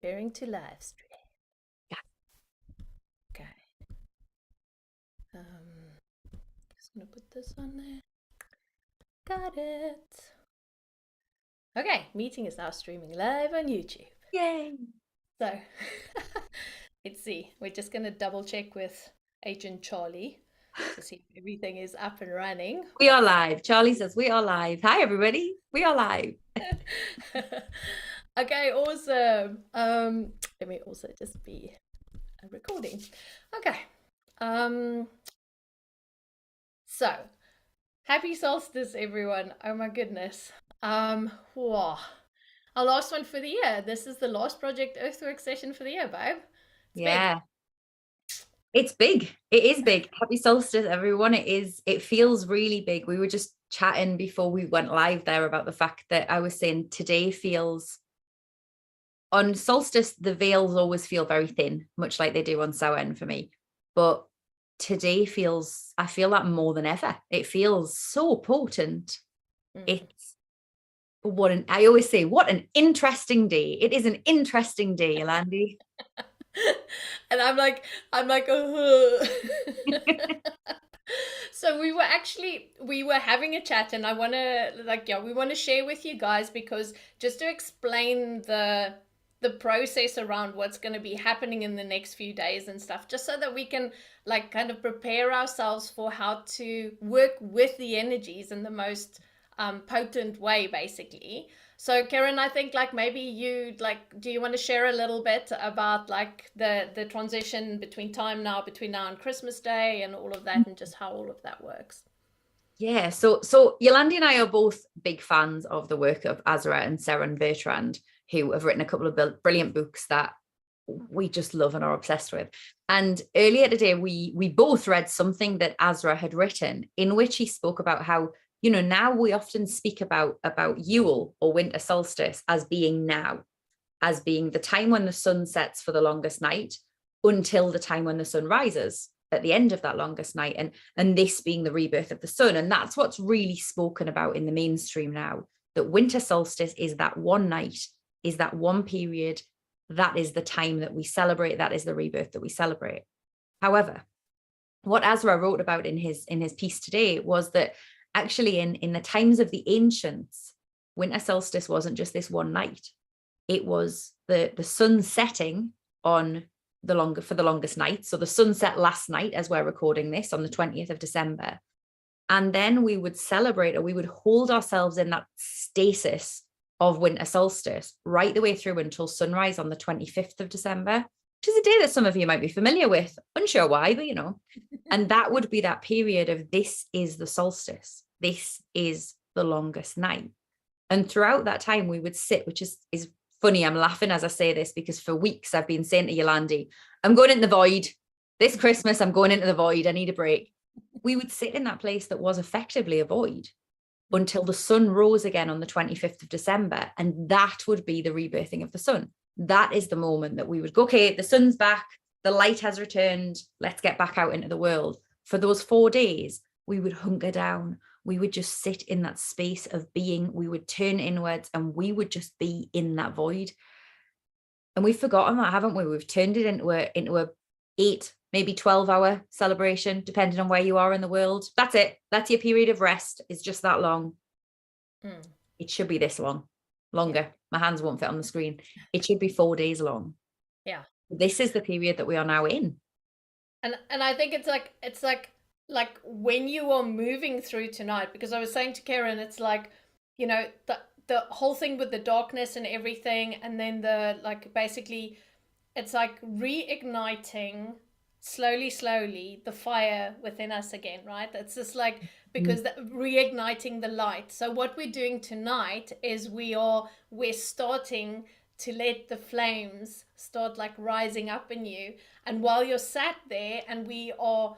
Preparing to live stream. Yeah. Okay. Just gonna put this on there. Got it. Okay, meeting is now streaming live on YouTube. Yay. So let's see. We're just gonna double check with Agent Charlie to see if everything is up and running. We are live. Charlie says we are live. Hi, everybody. We are live. Okay, awesome. Let me also just be recording. Okay. Um, so happy solstice, everyone. Oh my goodness. Whoa. Our last one for the year. This is the last Project Earthwork session for the year, babe. It's big. Yeah. It's big. It is big. Happy solstice, everyone. It feels really big. We were just chatting before we went live there about the fact that I was saying today feels on solstice, the veils always feel very thin, much like they do on Samhain for me. But today I feel that more than ever. It feels so potent. Mm. It's I always say, what an interesting day. It is an interesting day, Landy. And I'm like, oh. So we were having a chat, and I want to we want to share with you guys, because just to explain the process around what's going to be happening in the next few days and stuff, just so that we can kind of prepare ourselves for how to work with the energies in the most potent way, basically. So Karen, I think maybe do you want to share a little bit about the transition between now and Christmas Day and all of that, and just how all of that works? Yeah, so Yolandi and I are both big fans of the work of Azra and Seren Bertrand, who have written a couple of brilliant books that we just love and are obsessed with. And earlier today, we both read something that Azra had written, in which he spoke about how, now we often speak about Yule or winter solstice as being now, as being the time when the sun sets for the longest night until the time when the sun rises at the end of that longest night, and this being the rebirth of the sun. And that's what's really spoken about in the mainstream now, that winter solstice is that one night, is that one period, that is the time that we celebrate, that is the rebirth that we celebrate. However, what Azra wrote about in his piece today was that actually in the times of the ancients, winter solstice wasn't just this one night. It was the sun setting on for the longest night. So the sun set last night as we're recording this on the 20th of December. And then we would celebrate, or we would hold ourselves in that stasis of winter solstice right the way through until sunrise on the 25th of December, which is a day that some of you might be familiar with. Unsure why, but and that would be that period of this is the solstice. This is the longest night. And throughout that time, we would sit, which is funny. I'm laughing as I say this because for weeks I've been saying to Yolandi, I'm going into the void. This Christmas, I'm going into the void. I need a break. We would sit in that place that was effectively a void until the sun rose again on the 25th of December. And that would be the rebirthing of the sun. That is the moment that we would go, okay, the sun's back. The light has returned. Let's get back out into the world. For those 4 days, we would hunker down. We would just sit in that space of being. We would turn inwards and we would just be in that void. And we've forgotten that, haven't we? We've turned it into a 8, maybe 12-hour celebration, depending on where you are in the world. That's it. That's your period of rest. It's just that long. Mm. It should be this long, longer. Yeah. My hands won't fit on the screen. It should be 4 days long. Yeah. This is the period that we are now in. And I think it's like when you are moving through tonight, because I was saying to Karen, it's the whole thing with the darkness and everything, and then basically it's like reigniting slowly the fire within us again, right? It's just because reigniting the light. So what we're doing tonight is we're starting to let the flames start rising up in you. And while you're sat there, and we are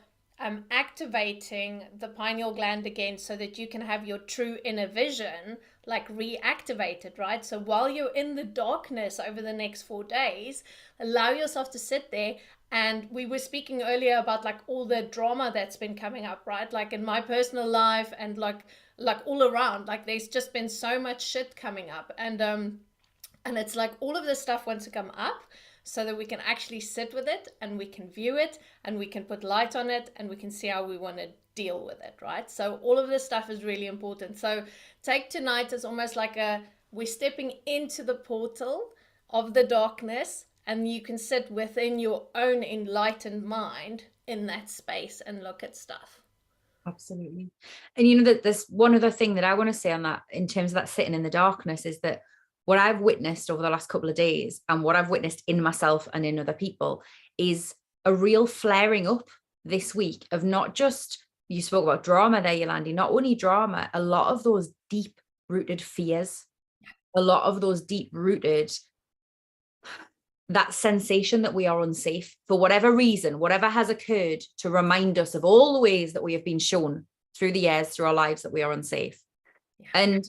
activating the pineal gland again, so that you can have your true inner vision reactivated, right? So while you're in the darkness over the next 4 days, allow yourself to sit there. And we were speaking earlier about all the drama that's been coming up, right? In my personal life, and all around, there's just been so much shit coming up. And And it's like all of this stuff wants to come up so that we can actually sit with it and we can view it and we can put light on it and we can see how we want to deal with it, right? So all of this stuff is really important. So take tonight as almost like we're stepping into the portal of the darkness, and you can sit within your own enlightened mind in that space and look at stuff. Absolutely. And you know that there's one other thing that I want to say on that in terms of that sitting in the darkness is that what I've witnessed over the last couple of days and what I've witnessed in myself and in other people is a real flaring up this week of not just, you spoke about drama there, Yolandi, not only drama, a lot of those deep rooted fears, a lot of those deep rooted, that sensation that we are unsafe for whatever reason, whatever has occurred to remind us of all the ways that we have been shown through the years, through our lives, that we are unsafe. Yeah. And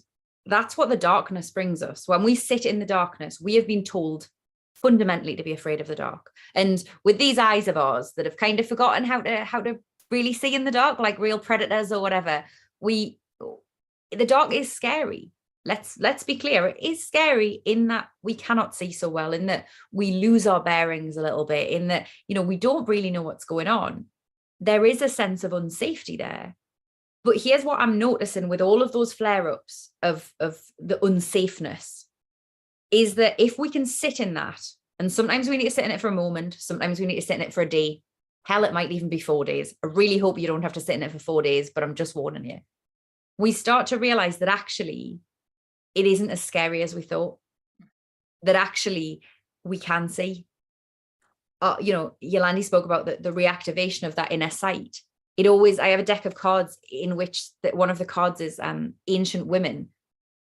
that's what the darkness brings us. When we sit in the darkness, we have been told fundamentally to be afraid of the dark. And with these eyes of ours that have kind of forgotten how to really see in the dark, like real predators or whatever, the dark is scary. Let's be clear, it is scary in that we cannot see so well, in that we lose our bearings a little bit, in that, you know, we don't really know what's going on. There is a sense of unsafety there. But here's what I'm noticing with all of those flare-ups of the unsafeness is that if we can sit in that, and sometimes we need to sit in it for a moment, sometimes we need to sit in it for a day, hell, it might even be 4 days. I really hope you don't have to sit in it for 4 days, but I'm just warning you. We start to realize that actually it isn't as scary as we thought, that actually we can see. You know, Yolandi spoke about the reactivation of that inner sight. I have a deck of cards in which one of the cards is ancient women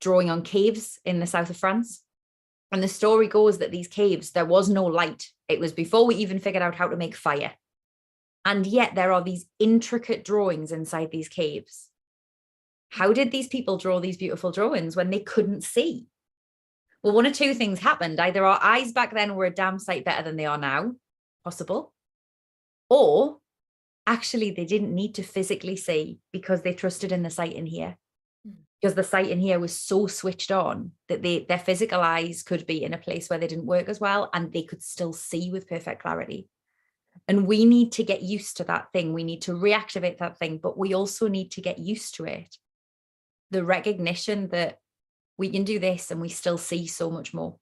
drawing on caves in the south of France. And the story goes that these caves, there was no light. It was before we even figured out how to make fire. And yet there are these intricate drawings inside these caves. How did these people draw these beautiful drawings when they couldn't see? Well, one of two things happened. Either our eyes back then were a damn sight better than they are now, possible, or actually they didn't need to physically see because they trusted in the sight in here. Because the sight in here was so switched on that their physical eyes could be in a place where they didn't work as well and they could still see with perfect clarity. And we need to get used to that thing. We need to reactivate that thing, but we also need to get used to it. The recognition that we can do this and we still see so much more.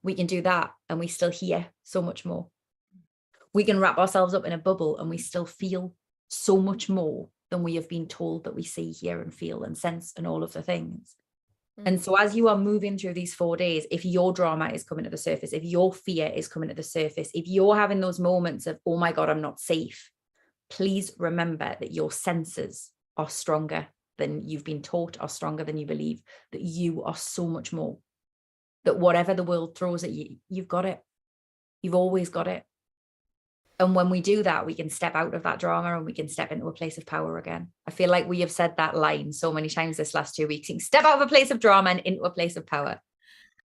We can do that and we still hear so much more. We can wrap ourselves up in a bubble and we still feel so much more than we have been told that we see, hear and feel and sense and all of the things. And so as you are moving through these 4 days, if your drama is coming to the surface, if your fear is coming to the surface, if you're having those moments of, oh my God, I'm not safe, please remember that your senses are stronger than you've been taught, are stronger than you believe, that you are so much more, that whatever the world throws at you, you've got it. You've always got it. And when we do that, we can step out of that drama and we can step into a place of power again. I feel like we have said that line so many times this last 2 weeks. Step out of a place of drama and into a place of power.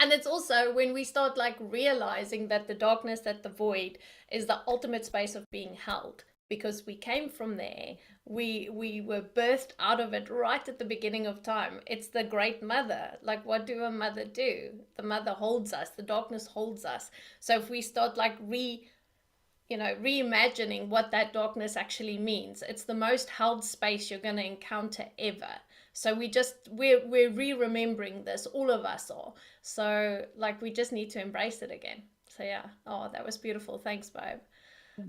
And it's also when we start like realizing that the darkness, that the void is the ultimate space of being held, because we came from there. We were birthed out of it right at the beginning of time. It's the great mother. Like, what do a mother do? The mother holds us. The darkness holds us. So if we start like reimagining what that darkness actually means, it's the most held space you're going to encounter ever. So we're re-remembering this, all of us are. So like we just need to embrace it again. So yeah. Oh, that was beautiful. Thanks, babe.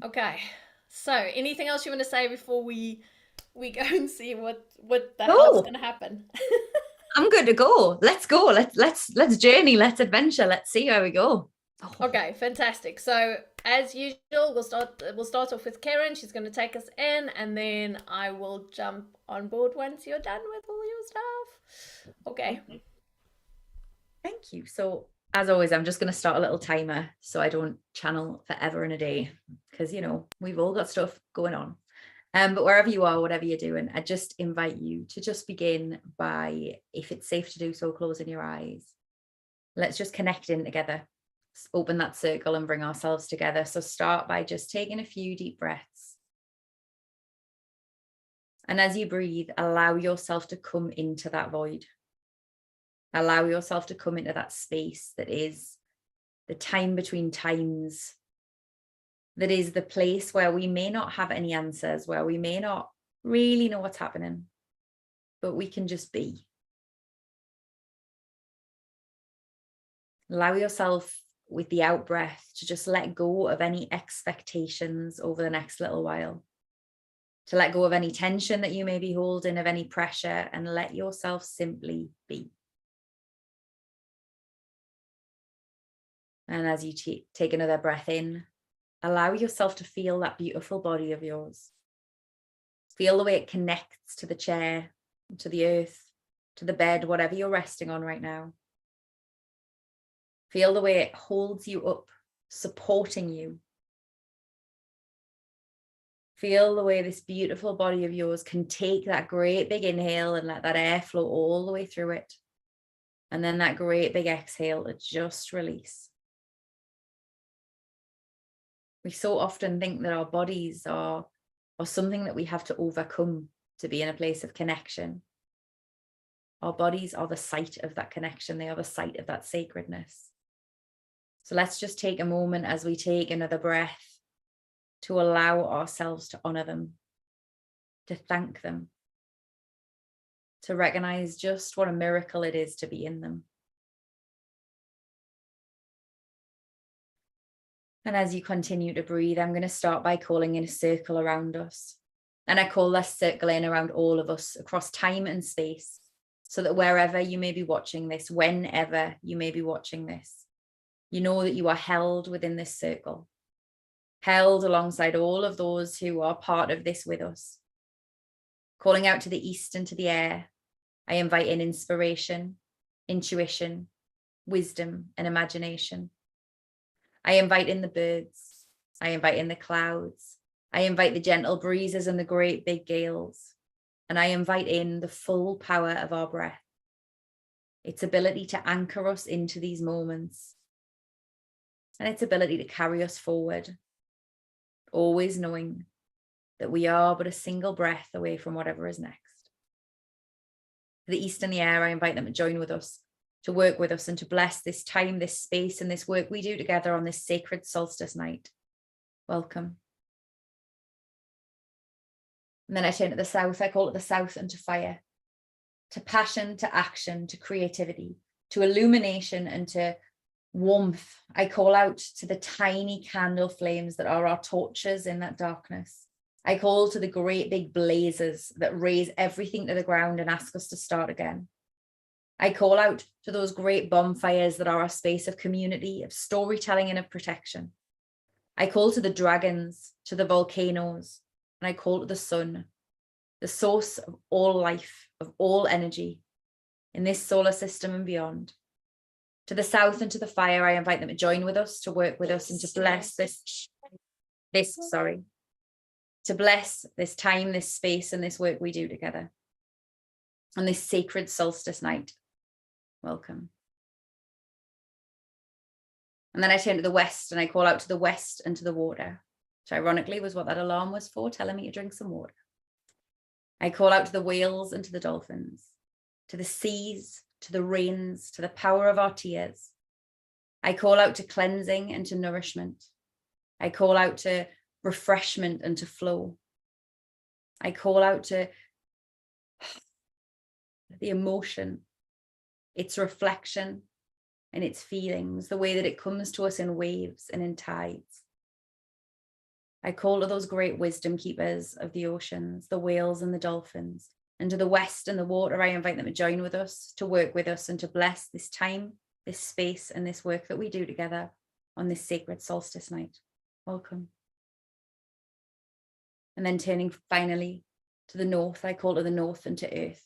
Okay. So anything else you want to say before we go and see what the hell's going to happen? I'm good to go. Let's go. Let's journey. Let's adventure. Let's see where we go. Okay, fantastic. So as usual, we'll start off with Karen. She's going to take us in, and then I will jump on board once you're done with all your stuff. Okay. Thank you. So as always, I'm just going to start a little timer so I don't channel forever in a day, because we've all got stuff going on. But wherever you are, whatever you're doing, I just invite you to just begin by, if it's safe to do so, closing your eyes. Let's just connect in together. Open that circle and bring ourselves together. So start by just taking a few deep breaths. And as you breathe, allow yourself to come into that void. Allow yourself to come into that space that is the time between times, that is the place where we may not have any answers, where we may not really know what's happening, but we can just be. Allow yourself with the out breath to just let go of any expectations over the next little while, to let go of any tension that you may be holding, of any pressure, and let yourself simply be. And as you take another breath in, allow yourself to feel that beautiful body of yours. Feel the way it connects to the chair, to the earth, to the bed, whatever you're resting on right now. Feel the way it holds you up, supporting you. Feel the way this beautiful body of yours can take that great big inhale and let that air flow all the way through it. And then that great big exhale to just release. We so often think that our bodies are something that we have to overcome to be in a place of connection. Our bodies are the site of that connection. They are the site of that sacredness. So let's just take a moment as we take another breath to allow ourselves to honor them, to thank them, to recognize just what a miracle it is to be in them. And as you continue to breathe, I'm going to start by calling in a circle around us. And I call this circle in around all of us across time and space, so that wherever you may be watching this, whenever you may be watching this, you know that you are held within this circle, held alongside all of those who are part of this with us. Calling out to the east and to the air, I invite in inspiration, intuition, wisdom, and imagination. I invite in the birds. I invite in the clouds. I invite the gentle breezes and the great big gales. And I invite in the full power of our breath, its ability to anchor us into these moments, and its ability to carry us forward, always knowing that we are but a single breath away from whatever is next. To the east and the air, I invite them to join with us, to work with us, and to bless this time, this space, and this work we do together on this sacred solstice night. Welcome. And then I turn to the south. I call it the south and to fire, to passion, to action, to creativity, to illumination, and to warmth. I call out to the tiny candle flames that are our torches in that darkness. I call to the great big blazes that raise everything to the ground and ask us to start again. I call out to those great bonfires that are our space of community, of storytelling, and of protection. I call to the dragons, to the volcanoes, and I call to the sun, the source of all life, of all energy in this solar system and beyond. To the south and to the fire, I invite them to join with us, to work with us, and to bless to bless this time, this space, and this work we do together on this sacred solstice night. Welcome. And then I turn to the west and I call out to the west and to the water, which ironically was what that alarm was for, telling me to drink some water. I call out to the whales and to the dolphins, to the seas, to the rains, to the power of our tears. I call out to cleansing and to nourishment. I call out to refreshment and to flow. I call out to the emotion, its reflection and its feelings, the way that it comes to us in waves and in tides. I call to those great wisdom keepers of the oceans, the whales and the dolphins, and to the west and the water, I invite them to join with us, to work with us, and to bless this time, this space, and this work that we do together on this sacred solstice night. Welcome. And then turning finally to the north, I call to the north and to earth,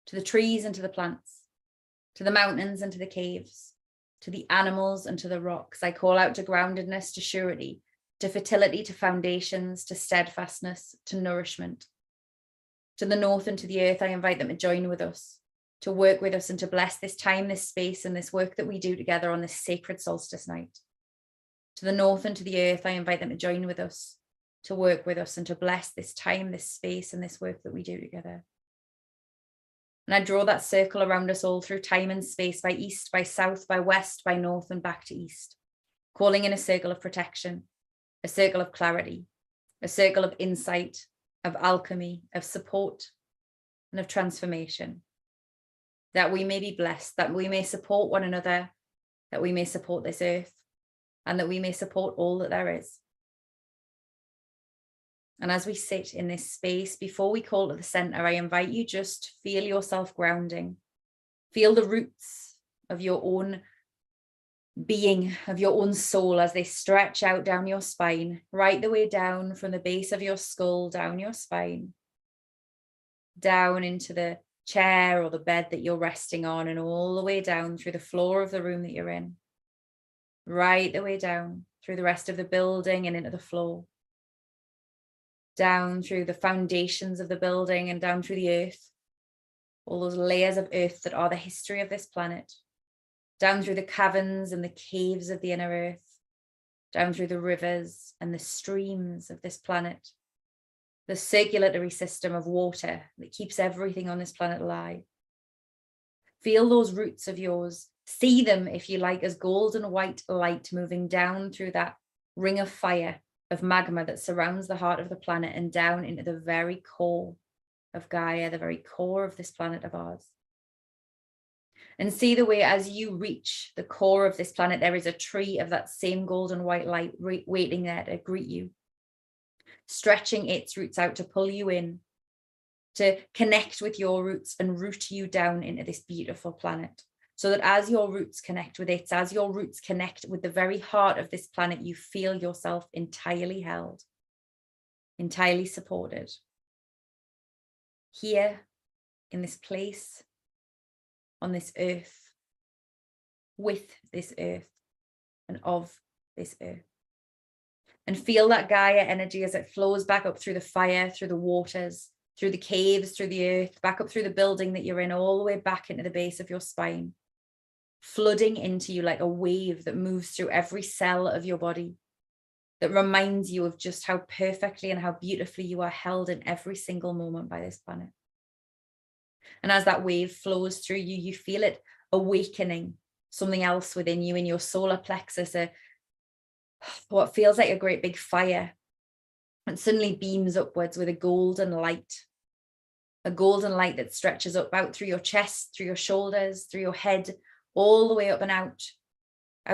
to the trees and to the plants, to the mountains and to the caves, to the animals and to the rocks. I call out to groundedness, to surety, to fertility, to foundations, to steadfastness, to nourishment. To the north and to the earth, I invite them to join with us, to work with us, and to bless this time, this space, and this work that we do together on this sacred solstice night. To the north and to the earth, I invite them to join with us, to work with us, and to bless this time, this space, and this work that we do together. And I draw that circle around us all through time and space, by east, by south, by west, by north, and back to east, calling in a circle of protection, a circle of clarity, a circle of insight, of alchemy, of support, and of transformation, that we may be blessed, that we may support one another, that we may support this earth, and that we may support all that there is. And as we sit in this space, before we call to the center, I invite you just to feel yourself grounding. Feel the roots of your own being, of your own soul, as they stretch out down your spine, right the way down from the base of your skull, down your spine, down into the chair or the bed that you're resting on, and all the way down through the floor of the room that you're in, right the way down through the rest of the building and into the floor, down through the foundations of the building and down through the earth, all those layers of earth that are the history of this planet, down through the caverns and the caves of the inner earth, down through the rivers and the streams of this planet, the circulatory system of water that keeps everything on this planet alive. Feel those roots of yours. See them, if you like, as golden white light moving down through that ring of fire, of magma that surrounds the heart of the planet, and down into the very core of Gaia, the very core of this planet of ours. And see the way as you reach the core of this planet, there is a tree of that same golden white light waiting there to greet you, stretching its roots out to pull you in, to connect with your roots and root you down into this beautiful planet. So that as your roots connect with it, as your roots connect with the very heart of this planet, you feel yourself entirely held, entirely supported. Here, in this place, on this earth, with this earth, and of this earth. And feel that Gaia energy as it flows back up through the fire, through the waters, through the caves, through the earth, back up through the building that you're in, all the way back into the base of your spine, flooding into you like a wave that moves through every cell of your body, that reminds you of just how perfectly and how beautifully you are held in every single moment by this planet. And as that wave flows through you, you feel it awakening something else within you, in your solar plexus, what feels like a great big fire, and suddenly beams upwards with a golden light that stretches up out through your chest, through your shoulders, through your head, all the way up and out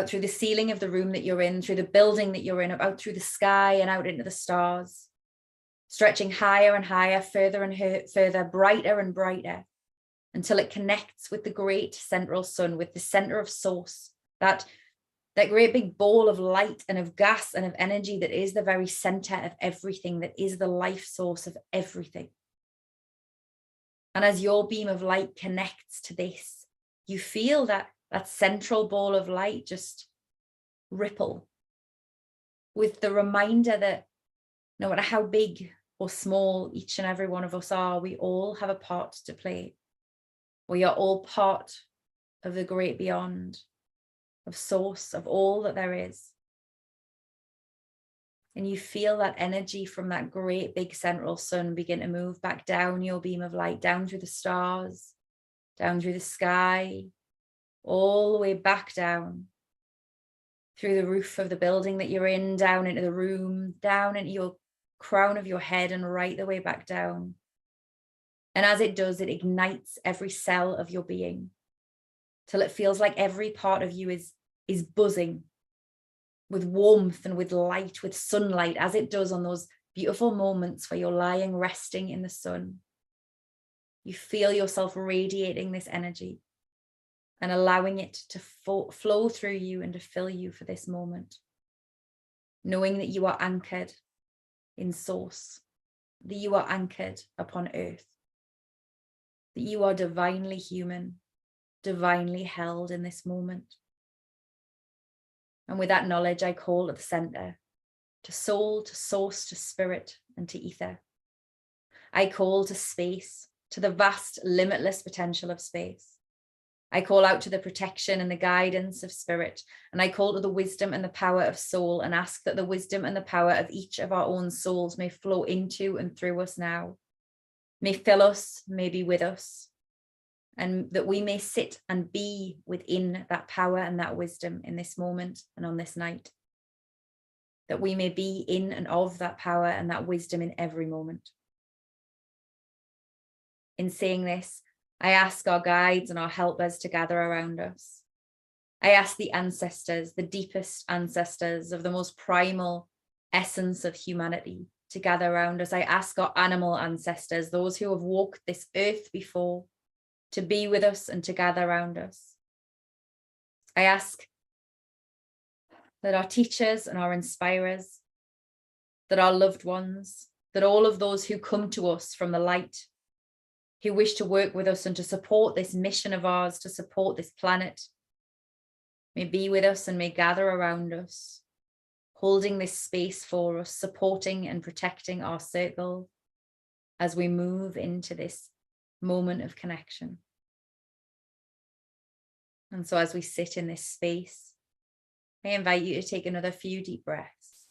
through the ceiling of the room that you're in, through the building that you're in, out through the sky and out into the stars, stretching higher and higher, further and further, brighter and brighter, until it connects with the great central sun, with the center of source, that great big ball of light and of gas and of energy that is the very center of everything, that is the life source of everything. And as your beam of light connects to this, you feel that central ball of light just ripple, with the reminder that no matter how big or small each and every one of us are, we all have a part to play. We are all part of the great beyond, of source, of all that there is. And you feel that energy from that great big central sun begin to move back down your beam of light, down through the stars, down through the sky, all the way back down through the roof of the building that you're in, down into the room, down into your crown of your head, and right the way back down. And as it does, it ignites every cell of your being till it feels like every part of you is buzzing with warmth and with light, with sunlight, as it does on those beautiful moments where you're lying resting in the sun. You feel yourself radiating this energy and allowing it to flow through you and to fill you for this moment, knowing that you are anchored in source, that you are anchored upon earth, that you are divinely human, divinely held in this moment. And with that knowledge, I call at the center, to soul, to source, to spirit, and to ether. I call to space, to the vast, limitless potential of space. I call out to the protection and the guidance of spirit, and I call to the wisdom and the power of soul, and ask that the wisdom and the power of each of our own souls may flow into and through us now, may fill us, may be with us, and that we may sit and be within that power and that wisdom in this moment and on this night. That we may be in and of that power and that wisdom in every moment. In saying this, I ask our guides and our helpers to gather around us. I ask the ancestors, the deepest ancestors of the most primal essence of humanity, to gather around us. I ask our animal ancestors, those who have walked this earth before, to be with us and to gather around us. I ask that our teachers and our inspirers, that our loved ones, that all of those who come to us from the light, who wish to work with us and to support this mission of ours, to support this planet, may be with us and may gather around us, holding this space for us, supporting and protecting our circle as we move into this moment of connection. And so as we sit in this space, I invite you to take another few deep breaths.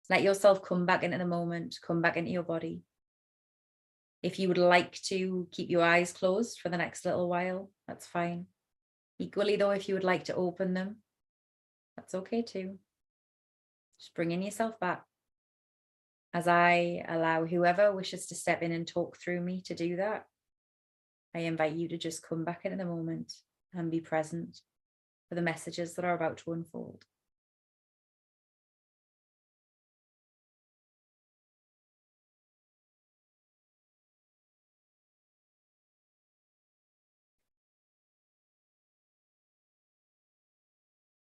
Let yourself come back into the moment, come back into your body. If you would like to keep your eyes closed for the next little while, that's fine. Equally though, if you would like to open them, that's okay too. Just bringing yourself back as I allow whoever wishes to step in and talk through me to do that. I invite you to just come back into the moment and be present for the messages that are about to unfold.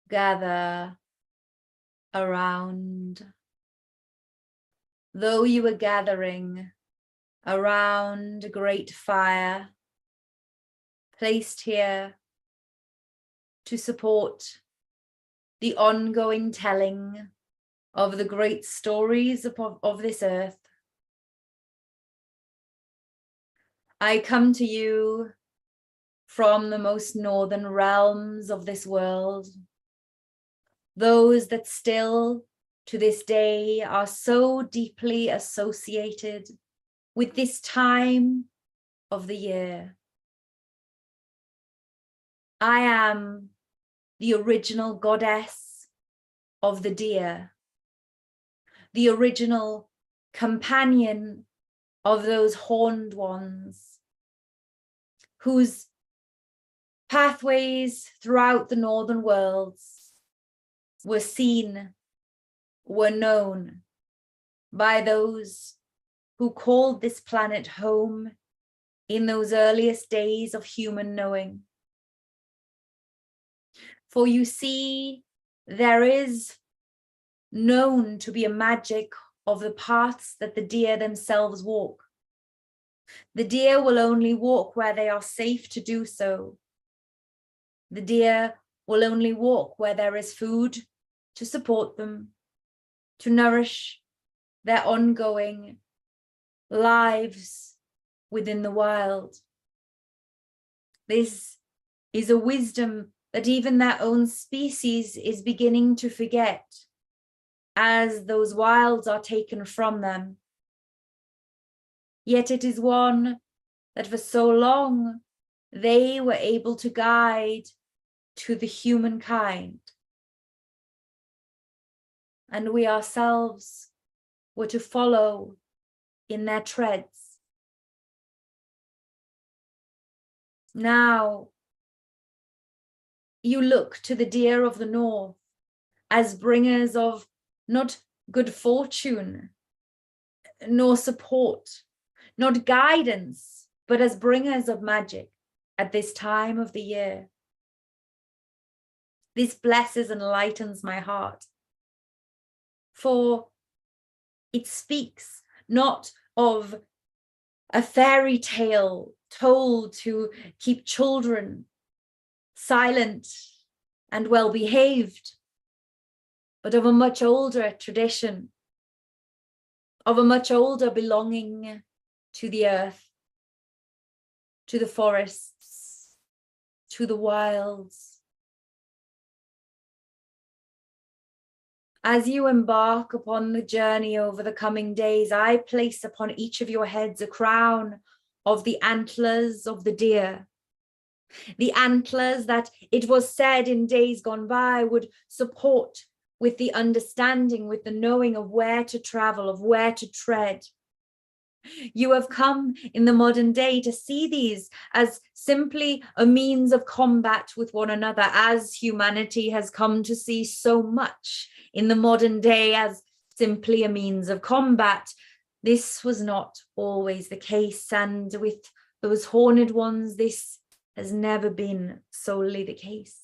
Gather around. Though you were gathering around a great fire placed here to support the ongoing telling of the great stories of this earth, I come to you from the most northern realms of this world, those that still to this day are so deeply associated with this time of the year. I am the original goddess of the deer, the original companion of those horned ones, whose pathways throughout the northern worlds were seen, were known by those who called this planet home in those earliest days of human knowing. For you see, there is known to be a magic of the paths that the deer themselves walk. The deer will only walk where they are safe to do so. The deer will only walk where there is food to support them, to nourish their ongoing lives within the wild. This is a wisdom that even their own species is beginning to forget as those wilds are taken from them. Yet it is one that for so long they were able to guide to the humankind. And we ourselves were to follow in their treads. Now, you look to the deer of the north as bringers of not good fortune, nor support, not guidance, but as bringers of magic at this time of the year. This blesses and lightens my heart, for it speaks not of a fairy tale told to keep children silent and well behaved, but of a much older tradition, of a much older belonging to the earth, to the forests, to the wilds. As you embark upon the journey over the coming days, I place upon each of your heads a crown of the antlers of the deer. The antlers that it was said in days gone by would support with the understanding, with the knowing of where to travel, of where to tread. You have come in the modern day to see these as simply a means of combat with one another, as humanity has come to see so much in the modern day as simply a means of combat. This was not always the case, and with those horned ones, this has never been solely the case.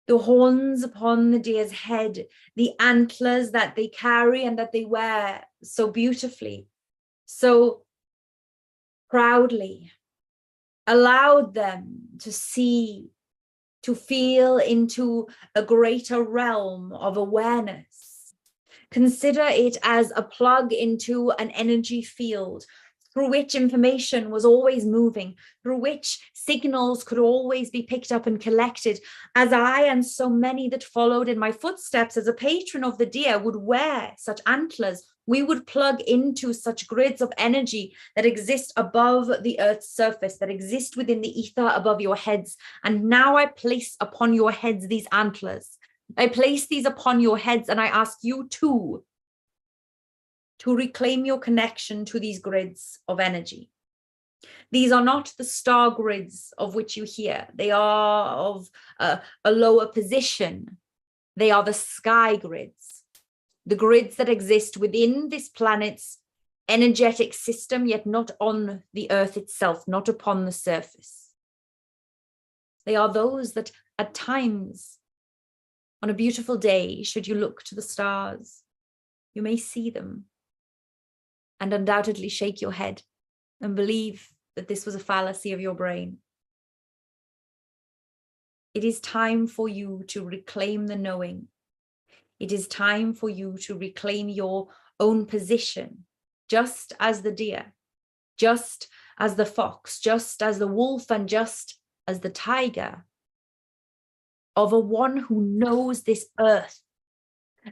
The horns upon the deer's head, the antlers that they carry and that they wear so beautifully, so proudly, allowed them to see, to feel into a greater realm of awareness. Consider it as a plug into an energy field through which information was always moving, through which signals could always be picked up and collected, as I and so many that followed in my footsteps as a patron of the deer would wear such antlers. We would plug into such grids of energy that exist above the earth's surface, that exist within the ether above your heads. And now I place upon your heads these antlers. I place these upon your heads, and I ask you too to reclaim your connection to these grids of energy. These are not the star grids of which you hear. They are of a lower position. They are the sky grids, the grids that exist within this planet's energetic system, yet not on the earth itself, not upon the surface. They are those that at times, on a beautiful day, should you look to the stars, you may see them and undoubtedly shake your head and believe that this was a fallacy of your brain. It is time for you to reclaim the knowing. It is time for you to reclaim your own position, just as the deer, just as the fox, just as the wolf, and just as the tiger, of a one who knows this earth,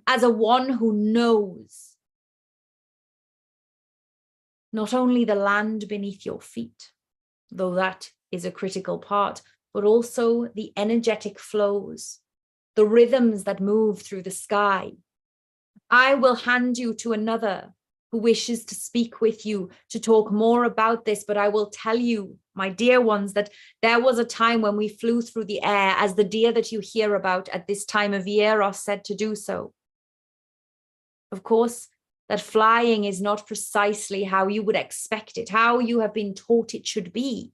as a one who knows not only the land beneath your feet, though that is a critical part, but also the energetic flows, the rhythms that move through the sky. I will hand you to another who wishes to speak with you, to talk more about this, but I will tell you, my dear ones, that there was a time when we flew through the air as the deer that you hear about at this time of year are said to do so. Of course, that flying is not precisely how you would expect it, how you have been taught it should be.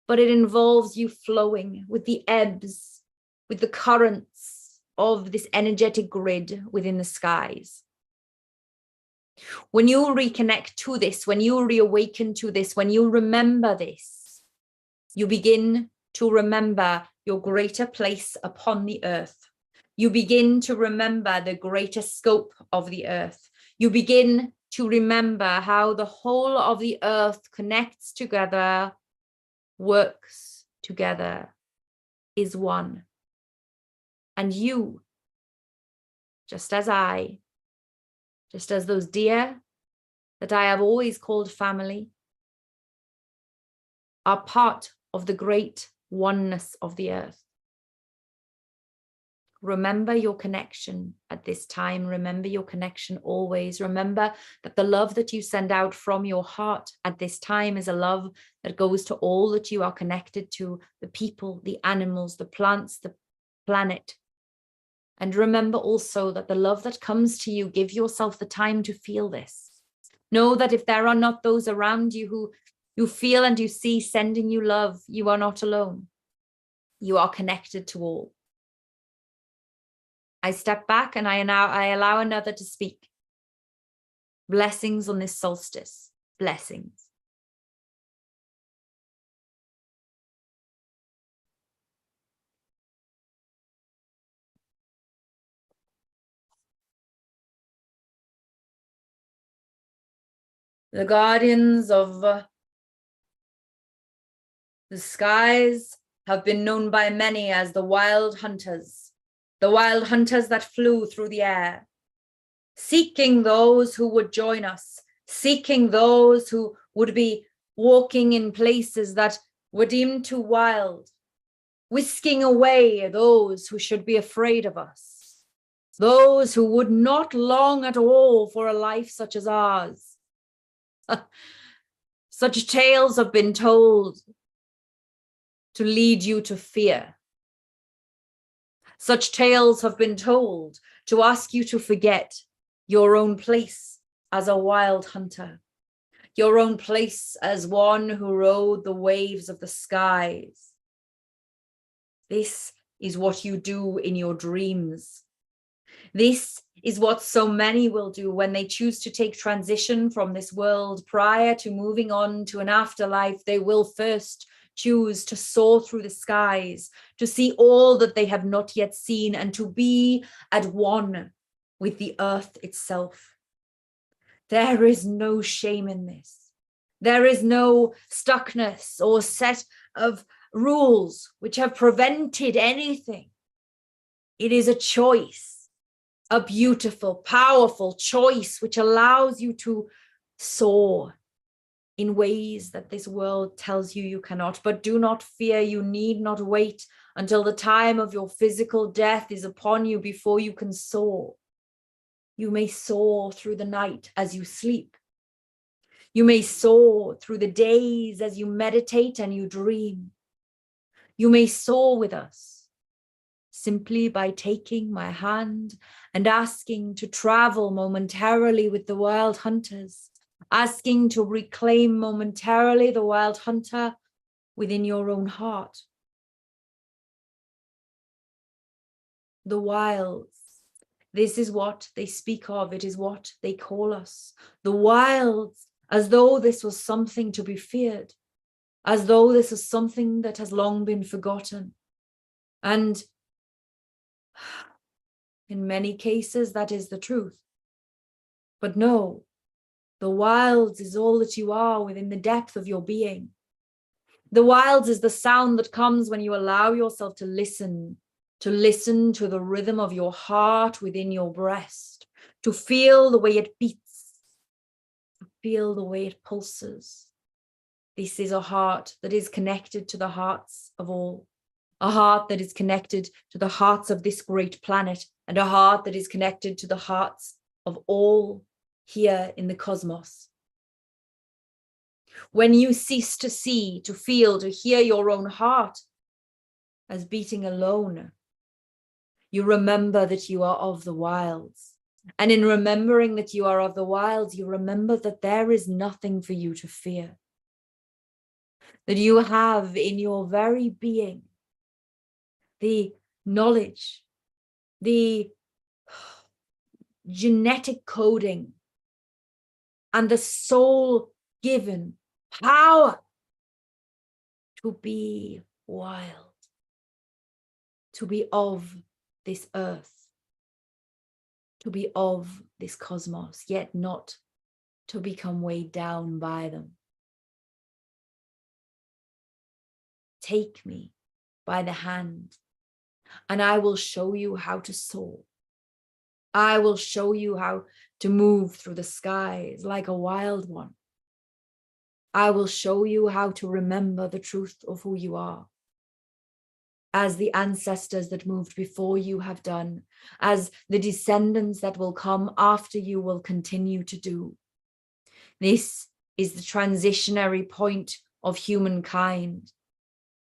But it involves you flowing with the ebbs, with the currents of this energetic grid within the skies. When you reconnect to this, when you reawaken to this, when you remember this, you begin to remember your greater place upon the earth. You begin to remember the greater scope of the earth. You begin to remember how the whole of the earth connects together, works together, is one. And you, just as I, just as those deer that I have always called family, are part of the great oneness of the earth. Remember your connection at this time. Remember your connection always. Remember that the love that you send out from your heart at this time is a love that goes to all that you are connected to, the people, the animals, the plants, the planet. And remember also that the love that comes to you, give yourself the time to feel this. Know that if there are not those around you who you feel and you see sending you love, you are not alone. You are connected to all. I step back and I allow another to speak. Blessings on this solstice. Blessings. The guardians of the skies have been known by many as the wild hunters that flew through the air, seeking those who would join us, seeking those who would be walking in places that were deemed too wild, whisking away those who should be afraid of us, those who would not long at all for a life such as ours. Such tales have been told to lead you to fear. Such tales have been told to ask you to forget your own place as a wild hunter, your own place as one who rode the waves of the skies. This is what you do in your dreams. This is what so many will do when they choose to take transition from this world. Prior to moving on to an afterlife, they will first choose to soar through the skies, to see all that they have not yet seen, and to be at one with the earth itself. There is no shame in this. There is no stuckness or set of rules which have prevented anything. It is a choice, a beautiful, powerful choice which allows you to soar in ways that this world tells you you cannot. But do not fear, you need not wait until the time of your physical death is upon you before you can soar. You may soar through the night as you sleep. You may soar through the days as you meditate and you dream. You may soar with us simply by taking my hand and asking to travel momentarily with the wild hunters, asking to reclaim momentarily the wild hunter within your own heart. The wilds, this is what they speak of, it is what they call us. The wilds, as though this was something to be feared, as though this is something that has long been forgotten. And in many cases, that is the truth. But no, the wilds is all that you are within the depth of your being. The wilds is the sound that comes when you allow yourself to listen to the rhythm of your heart within your breast, to feel the way it beats, to feel the way it pulses. This is a heart that is connected to the hearts of all, a heart that is connected to the hearts of this great planet, and a heart that is connected to the hearts of all here in the cosmos. When you cease to see, to feel, to hear your own heart as beating alone, you remember that you are of the wilds. And in remembering that you are of the wilds, you remember that there is nothing for you to fear. That you have in your very being the knowledge, the genetic coding, and the soul-given power to be wild, to be of this earth, to be of this cosmos, yet not to become weighed down by them. Take me by the hand, and I will show you how to soar. I will show you how to move through the skies like a wild one. I will show you how to remember the truth of who you are, as the ancestors that moved before you have done, as the descendants that will come after you will continue to do. This is the transitionary point of humankind,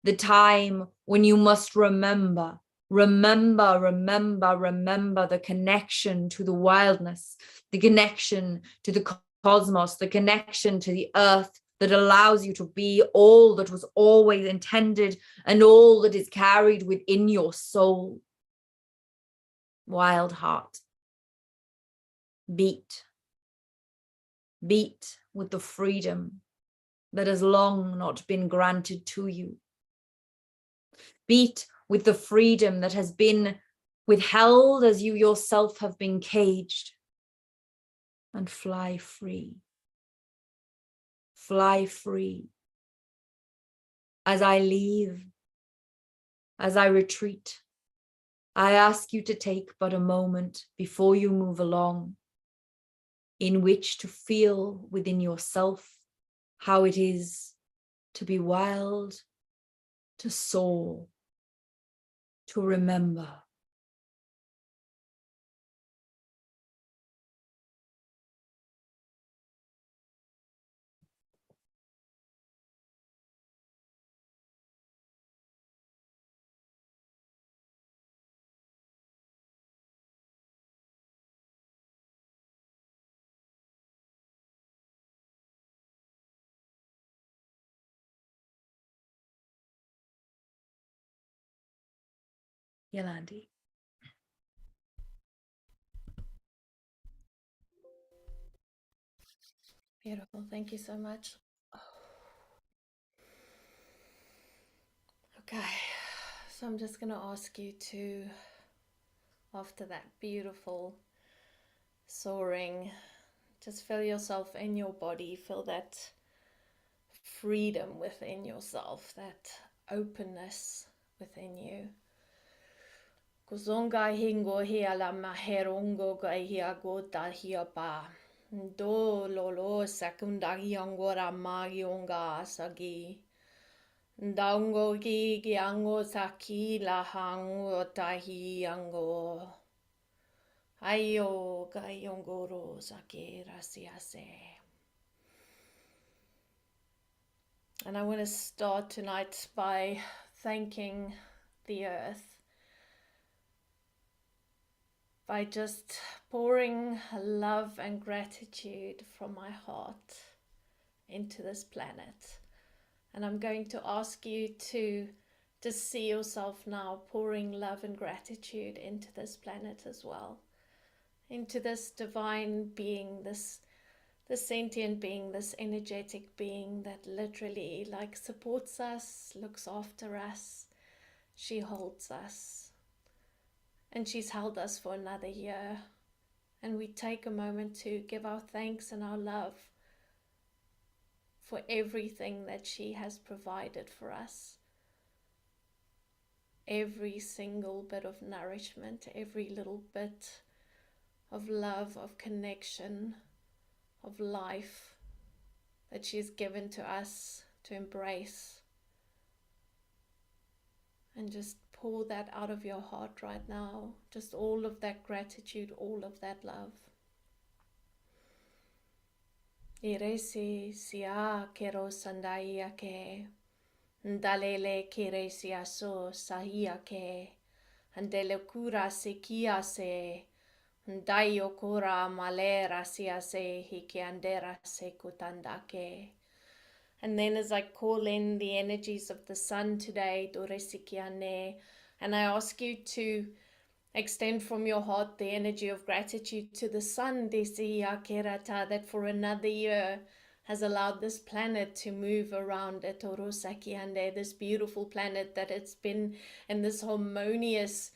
the time when you must remember the connection to the wildness, the connection to the cosmos, the connection to the earth that allows you to be all that was always intended and all that is carried within your soul. Wild heart, beat with the freedom that has long not been granted to you. Beat with the freedom that has been withheld as you yourself have been caged, and fly free. Fly free. As I leave, as I retreat, I ask you to take but a moment before you move along in which to feel within yourself how it is to be wild, to soar, to remember. Yolandi. Beautiful. Thank you so much. Okay. So I'm just going to ask you to, after that beautiful soaring, just feel yourself in your body, feel that freedom within yourself, that openness within you. Kuzonga hingo hia la maherongo ga hia gota hia ba. Do lolo sakunda hiangora magionga sagi. Dango gi ango saki la hango tahi ango. Ayo ga yongoro sake rasiase. And I want to start tonight by thanking the earth, by just pouring love and gratitude from my heart into this planet. And I'm going to ask you to just see yourself now pouring love and gratitude into this planet as well, into this divine being, this sentient being, this energetic being that literally like supports us, looks after us, she holds us, and she's held us for another year. And we take a moment to give our thanks and our love for everything that she has provided for us. Every single bit of nourishment, every little bit of love, of connection, of life that she's given to us to embrace. And just pour that out of your heart right now. Just all of that gratitude, all of that love. Iresi sia kero sandai ake. Ndalele kere sia so sahia ke. Andele kura se kia se. Ndaio kura malera sia se hiki andera se kutandake. And then as I call in the energies of the sun today, Doresikiane, and I ask you to extend from your heart the energy of gratitude to the sun, Desiya Kerata, that for another year has allowed this planet to move around at Orosakiande, this beautiful planet that it's been in this harmonious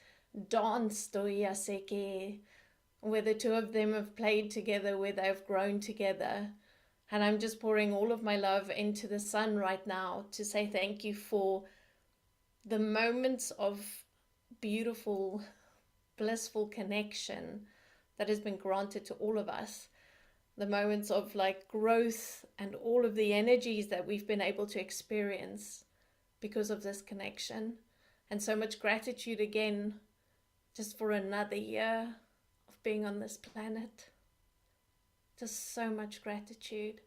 dance, Doyaseke, where the two of them have played together, where they've grown together. And I'm just pouring all of my love into the sun right now to say thank you for the moments of beautiful, blissful connection that has been granted to all of us. The moments of like growth and all of the energies that we've been able to experience because of this connection. And so much gratitude again, just for another year of being on this planet. Just so much gratitude.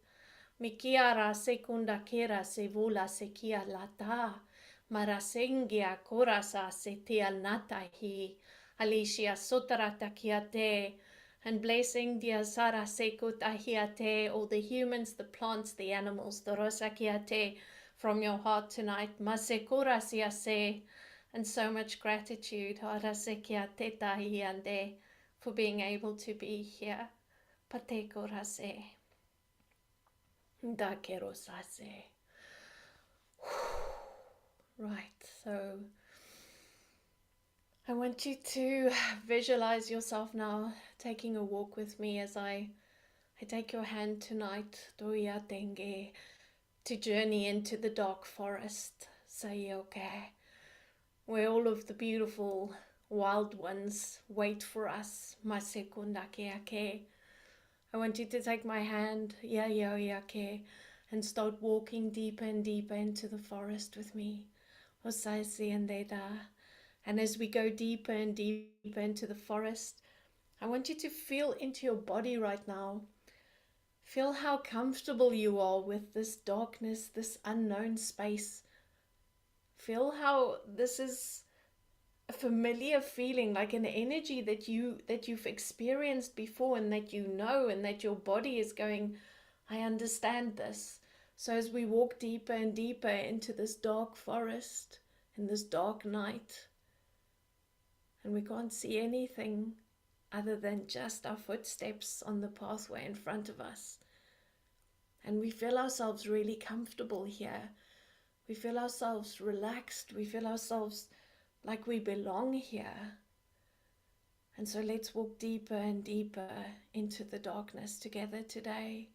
Mikiara sekunda kera se vola se kia lata. Marasengia korasa se te alnata hi. Alicia sotarata kia te. And blessing dia sara sekut ahiate. All the humans, the plants, the animals, the rosa kia te. From your heart tonight. Masekura sia se. And so much gratitude. Harase kia te tahi ande. For being able to be here. Pateko rase. Da kero sase. Right, so I want you to visualize yourself now taking a walk with me as I take your hand tonight, Doya Denge, to journey into the dark forest, Sayoke, where all of the beautiful wild ones wait for us, Masekundakeake. I want you to take my hand, okay, and start walking deeper and deeper into the forest with me. And as we go deeper and deeper into the forest, I want you to feel into your body right now. Feel how comfortable you are with this darkness, this unknown space. Feel how this is a familiar feeling, like an energy that you've experienced before, and that you know, and that your body is going, I understand this. So as we walk deeper and deeper into this dark forest, in this dark night, and we can't see anything other than just our footsteps on the pathway in front of us, and we feel ourselves really comfortable here. We feel ourselves relaxed. We feel ourselves like we belong here. And so let's walk deeper and deeper into the darkness together today.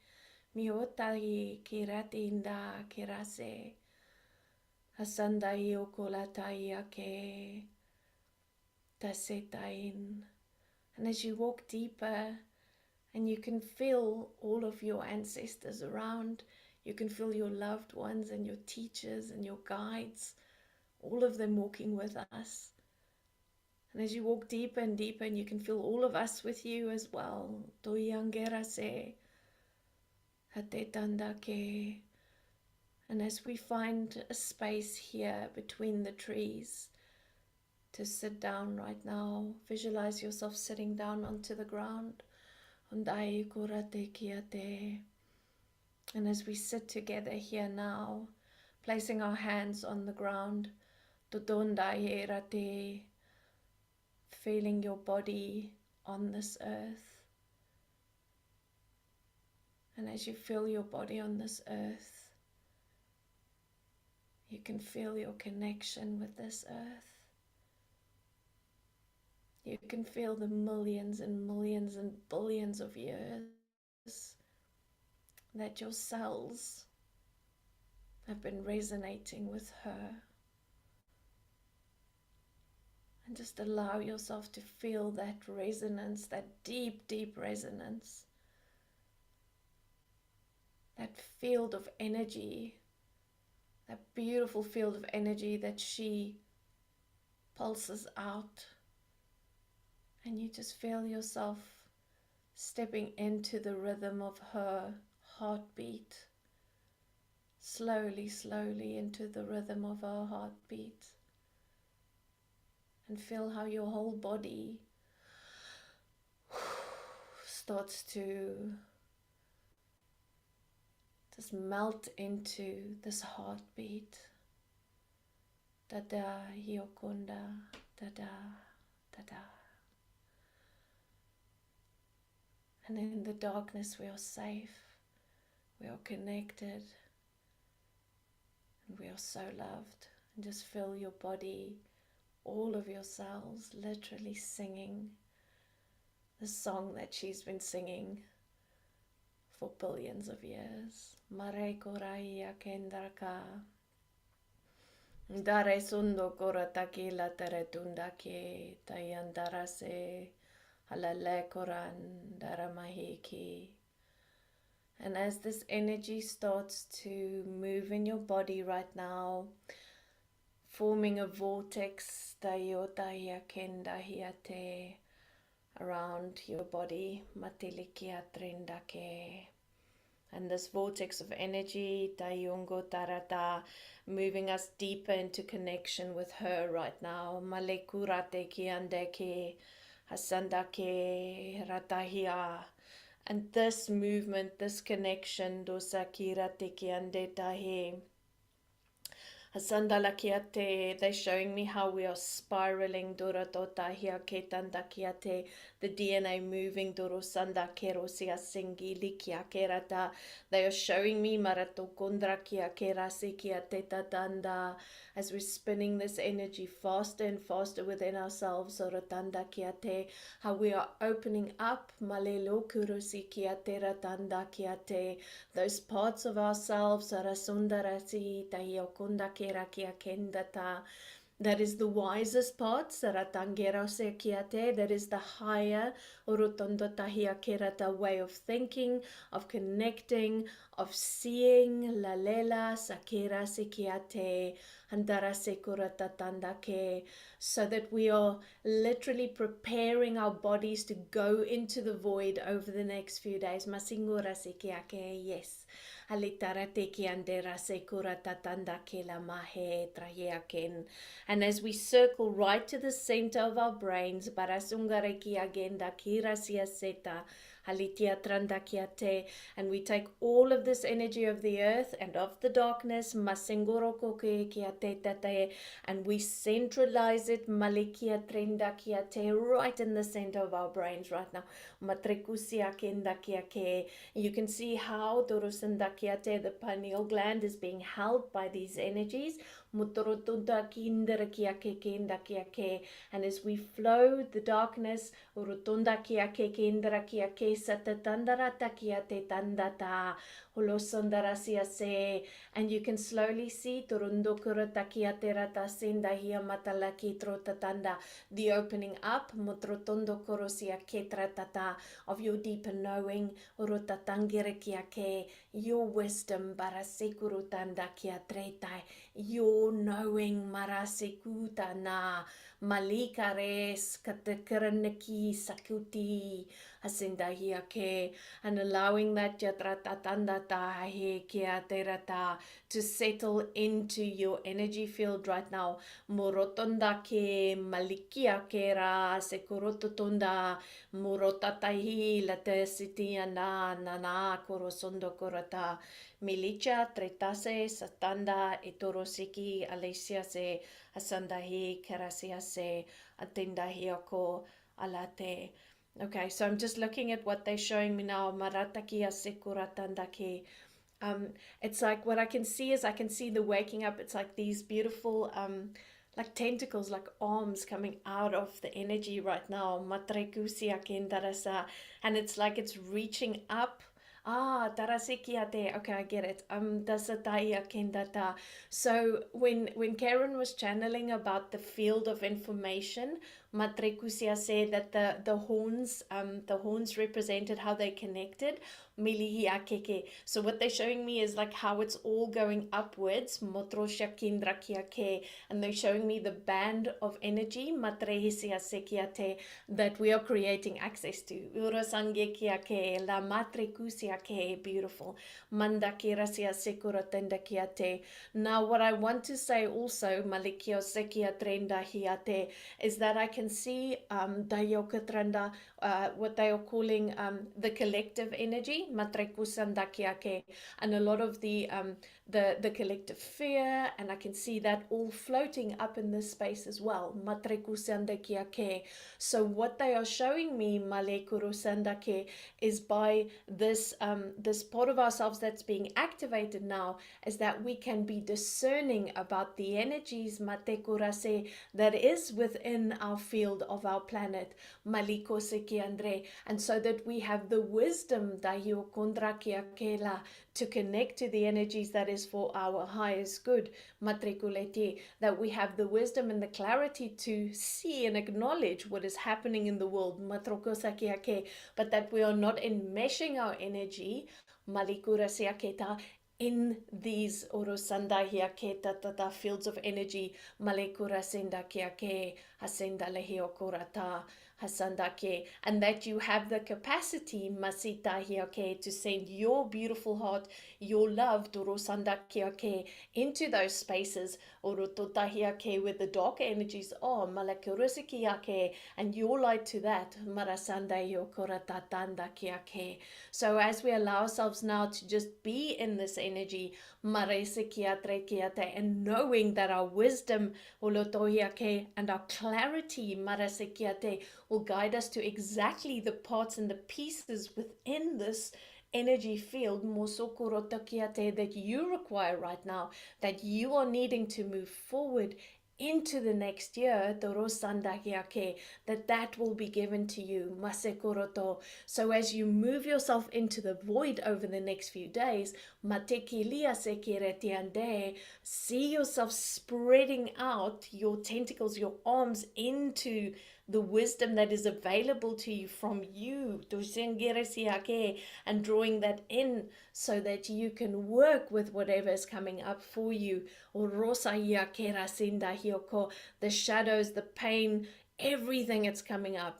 Miotai kiratinda kirase. Asandai okolatai ake. Tasetain. And as you walk deeper, and you can feel all of your ancestors around, you can feel your loved ones and your teachers and your guides, all of them walking with us. And as you walk deeper and deeper, and you can feel all of us with you as well. Toyangerase, hatetandake. And as we find a space here between the trees to sit down right now, visualize yourself sitting down onto the ground. Ondai kurate kiate. And as we sit together here now, placing our hands on the ground, dodondai erate, feeling your body on this earth. And as you feel your body on this earth, you can feel your connection with this earth. You can feel the millions and millions and billions of years that your cells have been resonating with her. And just allow yourself to feel that resonance, that deep, deep resonance. That field of energy, that beautiful field of energy that she pulses out. And you just feel yourself stepping into the rhythm of her heartbeat. Slowly, slowly into the rhythm of her heartbeat. And feel how your whole body starts to just melt into this heartbeat. Da-da, yokonda, da-da, da-da. And in the darkness we are safe, we are connected, and we are so loved. And just feel your body, all of your cells literally singing the song that she's been singing for billions of years. Mare koraya kendarka. Dare sundo korataki la teretundake tayandarase halale koran daramahiki. And as this energy starts to move in your body right now, forming a vortex tayotaya kendahiate around your body, matilikia trindake. And this vortex of energy, tayungo tarata, moving us deeper into connection with her right now. Malekurate kiandeke, hasandake, ratahia. And this movement, this connection, dosakirate kiande tahe, Hasandalakiate, they're showing me how we are spiraling, Doratotahia ketandakiate, the DNA moving, Dorosanda kerosia singi likia kerata. They are showing me maratokondrakia kerasikia tetatanda, as we're spinning this energy faster and faster within ourselves, Soratandakiate, how we are opening up malelo kurosikia teratandakiate, those parts of ourselves, Sarasundarasi, Tahiokundake rakia kendata, That is the wisest part, saratangero se kiate, that is the higher urutondo tahia kerata way of thinking, of connecting, of seeing, lalela sakera se kiate, handara se kurata ke, so that we are literally preparing our bodies to go into the void over the next few days. Masingura se kiake, yes. Alitara te ki andera se kurata ke la mahe trayeaken. And as we circle right to the center of our brains, Barasungareki agenda kirasia seta, halitia trandakiate, and we take all of this energy of the earth and of the darkness, masengorokoke kiate tate, and we centralize it, malikia trendakiate, right in the center of our brains right now. Matrekusia kendakiake. You can see how Dorosandakiate, the pineal gland, is being held by these energies. And as we flow the darkness, and you can slowly see the opening up of your deeper knowing, your wisdom, your knowing, marasikuta na malikares katekeranaki sakuti asindahiake, and allowing that to settle into your energy field right now. Morotonda ke malikia kera sekurototonda morotatahi late sitiana nana korosondo korata milicha tretase satanda etorosiki alesia se asandahi kerasia se atendahi ako alate. Okay, so I'm just looking at what they're showing me now. Marataki asekuratandake. It's like what I can see is I can see the waking up. It's like these beautiful like tentacles, like arms coming out of the energy right now. Matrekusia kendarasa, and it's like it's reaching up. Tarasikiate. Okay, I get it. Dasataya kendata. So when Karen was channeling about the field of information, Matrekusia said that the horns represented how they connected. Milihiakeke. So what they're showing me is like how it's all going upwards. Motrosha kindrakiake. And they're showing me the band of energy, Matrehisia sekiate, that we are creating access to. Urosangekiake, la matrekusiake, beautiful. Mandakirasia sekuratendakiate. Now what I want to say also, Malikio sekiatrenda hiate, is that I can see Dayokatranda, what they are calling the collective energy, Matrekusandakiake, and a lot of the collective fear, and I can see that all floating up in this space as well, Matrekusandakiake. So what they are showing me, Malekurusandake, is by this this part of ourselves that's being activated now, is that we can be discerning about the energies, Matekurase, that is within our field of our planet, Maliko Seki Andre, and so that we have the wisdom, Dahio Kondrakiakela, to connect to the energies that is for our highest good, Matrikuleti, that we have the wisdom and the clarity to see and acknowledge what is happening in the world, Matrokosakiake, but that we are not enmeshing our energy, Malikurasiaketa, in these orosandahiaketa tata fields of energy, malekura sendakiake, hasenda lehiokurata, hasandake, and that you have the capacity, masitahiake, to send your beautiful heart, your love, dorosandakiake, into those spaces, orototahiake, where the dark energies are, malakurisikiake, and your light to that, marasandahiokuratatandakiake. So as we allow ourselves now to just be in this energy, and knowing that our wisdom and our clarity will guide us to exactly the parts and the pieces within this energy field that you require right now, that you are needing to move forward into the next year, that will be given to you. Masekoroto. So as you move yourself into the void over the next few days, see yourself spreading out your tentacles, your arms into the wisdom that is available to you from you, and drawing that in so that you can work with whatever is coming up for you. The shadows, the pain, everything that's coming up.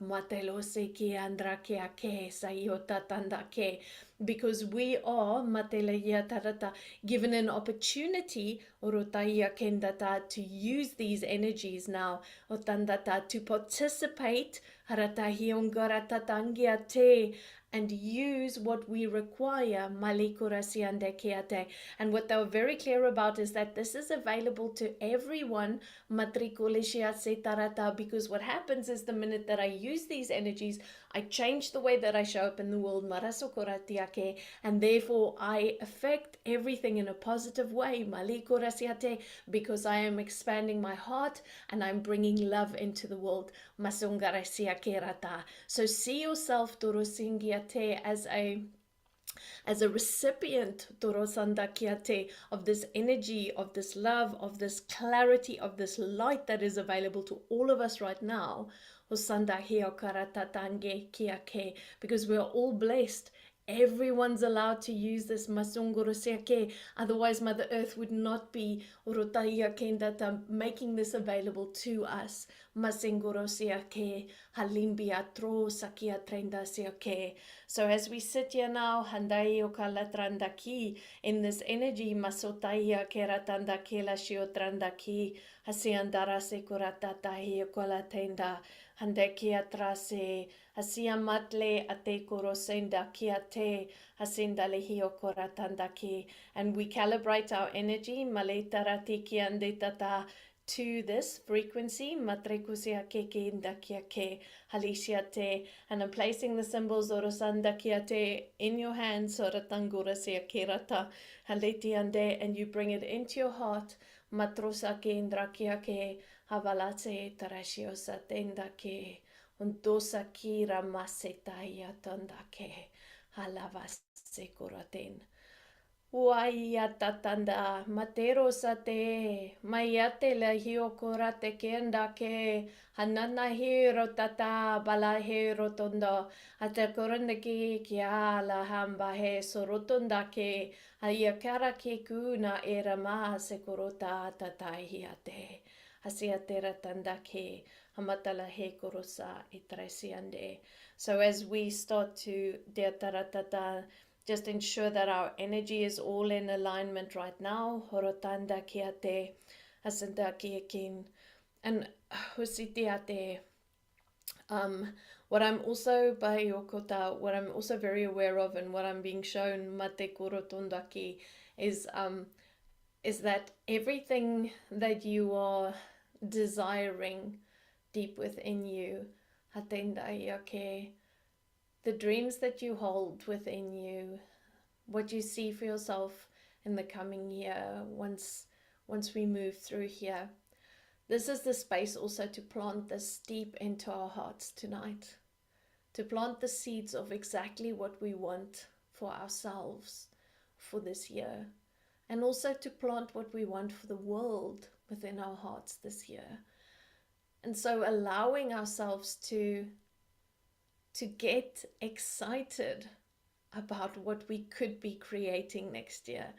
Because we are given an opportunity to use these energies now to participate and use what we require. And what they were very clear about is that this is available to everyone, because what happens is the minute that I use these energies, I change the way that I show up in the world, and therefore I affect everything in a positive way, because I am expanding my heart and I'm bringing love into the world. So see yourself as a recipient of this energy, of this love, of this clarity, of this light that is available to all of us right now. Because we are all blessed. Everyone's allowed to use this masungurosiake. Otherwise, Mother Earth would not be making this available to us. Masingurosiake, halimbia tro sakia trendasiake. So as we sit here now, handai okalatrandaki, in this energy, masotaia keratandaki la shiotrandaki, hasiandara sekuratatai okolatenda, handeki atrase, hasia matle ate korosenda kiate, hasindale hiokoratandaki. And we calibrate our energy, maletarati kiandetata, to this frequency, and I'm placing the symbols in your hands, and you bring it into your heart, havalate tarashiosa tendake, undosa kira masetaya tondake, halavase kuraten. Waiatatanda, matero sate, mayate la hiokorate kenda ke, hanana hiro tata, bala hiro tondo, atakorende ki kia la hamba he sorotunda ke, ayakara ke kuna era ma sekorota tatahiate, hasiatera tanda ke, hamatala he korosa itresiande. So as we start to deataratata, just ensure that our energy is all in alignment right now. Horotanda kiate, asanta kiekin, and husitiate. What I'm also what I'm also very aware of, and what I'm being shown mate korotondaki, is that everything that you are desiring deep within you, hatenda yake, the dreams that you hold within you, what you see for yourself in the coming year, once we move through here. This is the space also to plant this deep into our hearts tonight, to plant the seeds of exactly what we want for ourselves for this year, and also to plant what we want for the world within our hearts this year. And so allowing ourselves to get excited about what we could be creating next year,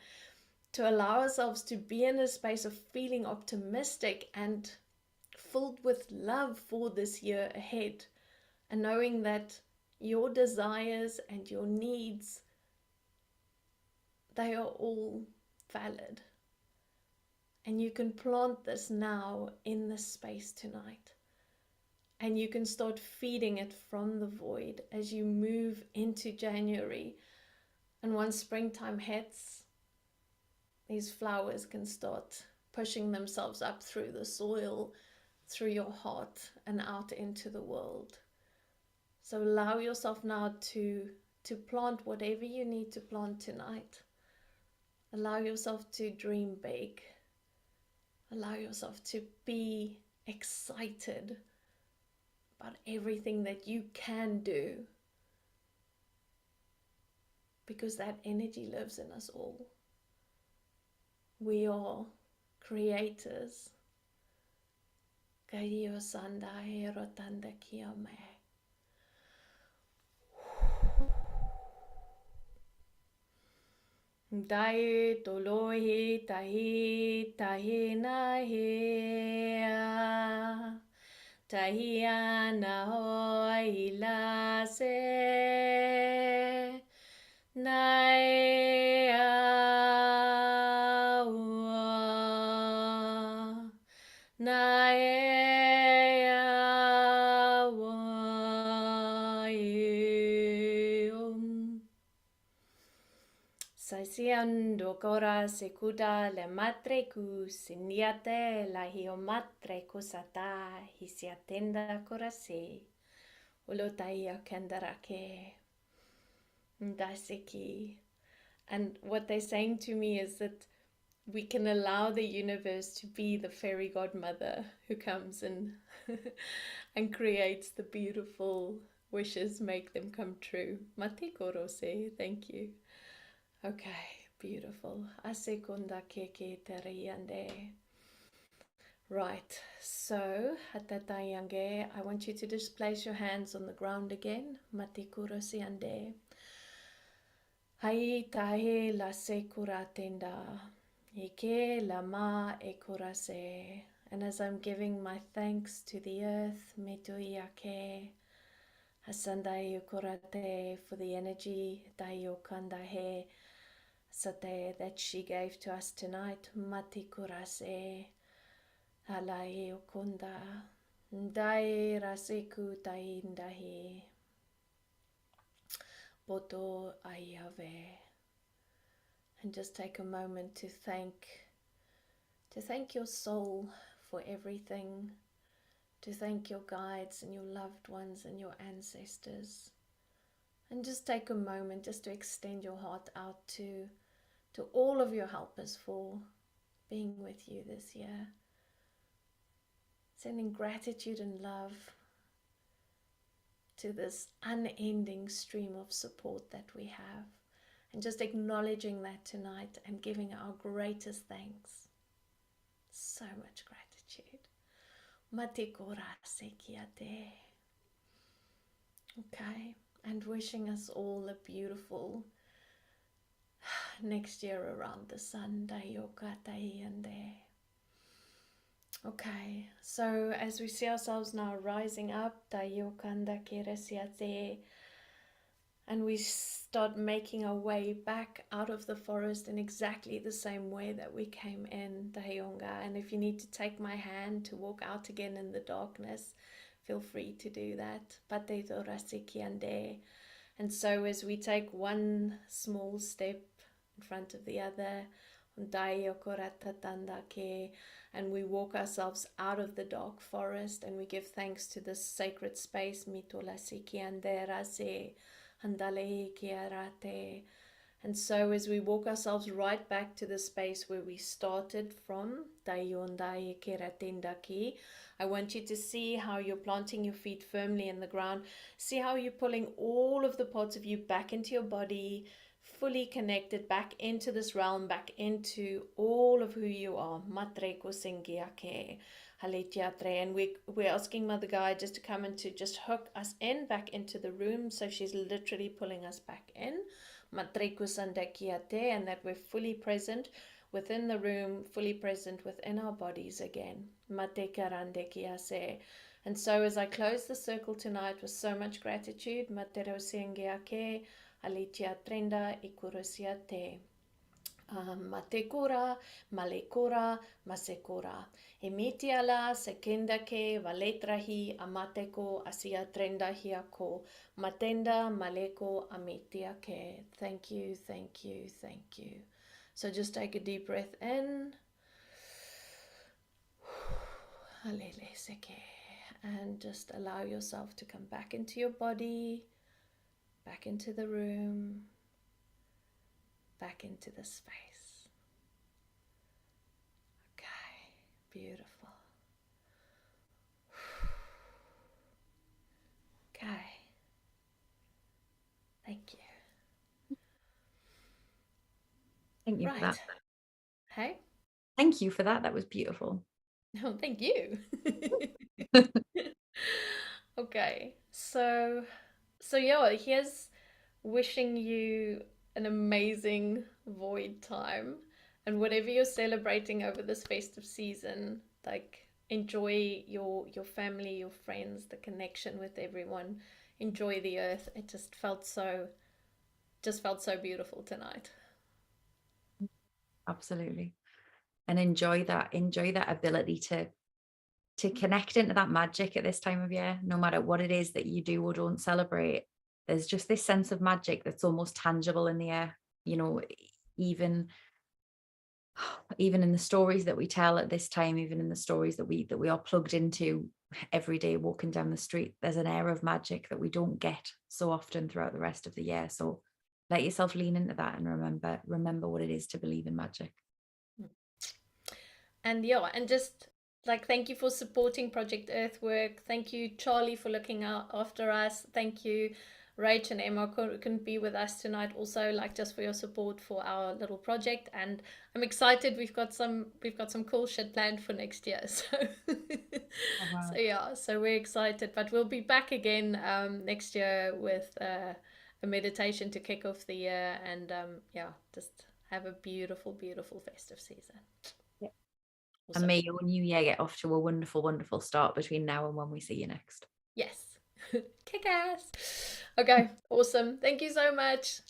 to allow ourselves to be in a space of feeling optimistic and filled with love for this year ahead, and knowing that your desires and your needs, they are all valid, and you can plant this now in this space tonight. And you can start feeding it from the void as you move into January. And once springtime hits, these flowers can start pushing themselves up through the soil, through your heart, and out into the world. So allow yourself now to plant whatever you need to plant tonight. Allow yourself to dream big. Allow yourself to be excited about everything that you can do, because that energy lives in us all. We are creators. Kaiyo sanda hero tanda kiyome. Dai tolohi tahi tahi na hea. Tahia na hoi la se. Nai awa. Nai awa eum. Saisiando cora secuda le matre cu siniate la hiomatre cosata hisiatenda cora se. Ulotaia kendarake. Ndaseki. And what they're saying to me is that we can allow the universe to be the fairy godmother who comes and and creates the beautiful wishes, make them come true. Mate korose, thank you. Okay, beautiful. Asekunda keke teriyande. Right, so hatatayange, I want you to just place your hands on the ground again. Mate korose ande. Hai tahe la sekura tenda. Ike lama ekurase. And as I'm giving my thanks to the earth, metuiake, hasandai ukurate, for the energy, daiokandahe, sate, that she gave to us tonight, matikurase, halai ukunda, dai raseku taindahi, boto ayave. And just take a moment to thank your soul for everything, to thank your guides and your loved ones and your ancestors. And just take a moment just to extend your heart out to all of your helpers for being with you this year. Sending gratitude and love to this unending stream of support that we have. And just acknowledging that tonight and giving our greatest thanks. So much gratitude. Matikora sekiate. Okay, and wishing us all a beautiful next year around the sun. Dayokatai. Okay, so as we see ourselves now rising up, Dayokanda keresiate, and we start making our way back out of the forest in exactly the same way that we came in, Dayonga. And if you need to take my hand to walk out again in the darkness, feel free to do that. And so as we take one small step in front of the other, and we walk ourselves out of the dark forest, and we give thanks to this sacred space, and so as we walk ourselves right back to the space where we started from, I want you to see how you're planting your feet firmly in the ground. See how you're pulling all of the parts of you back into your body, fully connected back into this realm, back into all of who you are. And we're asking Mother Gaia just to come and to just hook us in back into the room. So she's literally pulling us back in. And that we're fully present within the room, fully present within our bodies again. And so as I close the circle tonight with so much gratitude, Alitia trenda ikurosiate. Matekura, malekura, masekura. Emitiala sekendake valetrahi amateko asia trenda hiako. Matenda maleko amitiake. Thank you, thank you, thank you. So just take a deep breath in. And just allow yourself to come back into your body, back into the room, back into the space. Okay, beautiful. Okay. Thank you. Thank you for that. Right. Hey? Thank you for that. That was beautiful. No, thank you. Okay. So yeah, here's wishing you an amazing void time, and whatever you're celebrating over this festive season, like enjoy your family, your friends, the connection with everyone. Enjoy the earth. It just felt so beautiful tonight. Absolutely. And enjoy that ability to connect into that magic at this time of year, no matter what it is that you do or don't celebrate. There's just this sense of magic that's almost tangible in the air, you know, even even in the stories that we tell at this time, even in the stories that we are plugged into every day walking down the street, there's an air of magic that we don't get so often throughout the rest of the year. So let yourself lean into that and remember what it is to believe in magic. And yeah, and just like thank you for supporting Project Earthwork. Thank you, Charlie, for looking out after us. Thank you, Rach and Emma couldn't be with us tonight. Also, like just for your support for our little project. And I'm excited. We've got some cool shit planned for next year. So Oh, so wow. yeah, so we're excited. But we'll be back again next year with a meditation to kick off the year. And yeah, just have a beautiful, beautiful festive season. And Awesome. may your new year get off to a wonderful, wonderful start between now and when we see you next. Yes. Kick ass. Okay, awesome. Thank you so much.